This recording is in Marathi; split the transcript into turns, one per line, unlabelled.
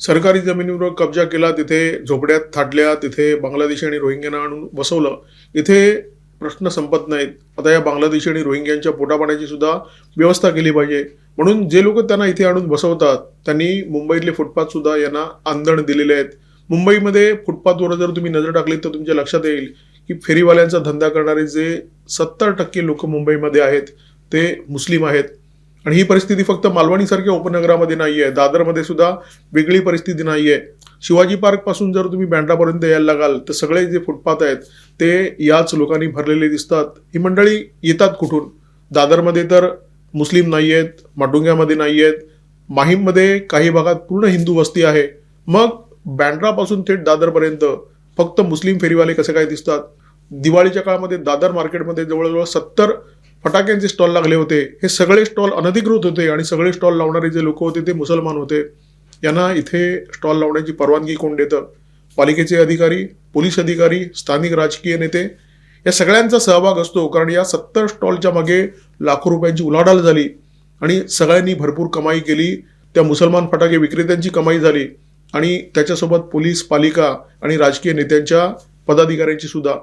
सरकारी जमिनीवर कब्जा केला, तिथे झोपड्यात थाटल्या, तिथे बांगलादेशी आणि रोहिंग्यांना आणून बसवलं. इथे प्रश्न संपत नाहीत. आता या बांगलादेशी आणि रोहिंग्यांच्या पोटापाण्याची सुद्धा व्यवस्था केली पाहिजे. म्हणून जे लोक त्यांना इथे आणून बसवतात, त्यांनी मुंबईतले फुटपाथ सुद्धा यांना आंदण दिलेले आहेत. मुंबईमध्ये फुटपाथवर जर तुम्ही नजर टाकली तर तुमच्या लक्षात येईल की फेरीवाल्यांचा धंदा करणारे जे 70% लोक मुंबईमध्ये आहेत ते मुस्लिम आहेत. आणि ही परिस्थिती फक्त मालवणीसारख्या उपनगरामध्ये नाही आहे, दादरमध्ये सुद्धा वेगळी परिस्थिती नाही आहे. शिवाजी पार्क पासून जर तुम्ही बँड्रापर्यंत यायला लागाल तर सगळे जे फुटपाथ आहेत ते याच लोकांनी भरलेले दिसतात. ही मंडळी येतात कुठून? दादरमध्ये तर मुस्लिम नाही आहेत, माटुंग्यामध्ये नाही आहेत, माहीममध्ये काही भागात पूर्ण हिंदू वस्ती आहे. मग बँड्रापासून थेट दादरपर्यंत फक्त मुस्लिम फेरीवाले कसे काय दिसतात? दिवाळीच्या काळामध्ये दादर मार्केटमध्ये जवळजवळ 70 फटाक्यांचे स्टॉल लागले होते. हे सगळे स्टॉल अनधिकृत होते आणि सगळे स्टॉल लावणारे जे लोक होते ते मुसलमान होते. यांना इथे स्टॉल लावण्याची परवानगी कोण देतं? पालिकेचे अधिकारी, पोलीस अधिकारी, स्थानिक राजकीय नेते या सगळ्यांचा सहभाग असतो. कारण या 70 स्टॉलच्या मागे लाखो रुपयांची उलाढाल झाली आणि सगळ्यांनी भरपूर कमाई केली. त्या मुसलमान फटाके विक्रेत्यांची कमाई झाली आणि त्याच्यासोबत पोलीस, पालिका आणि राजकीय नेत्यांच्या पदाधिकाऱ्यांची सुद्धा.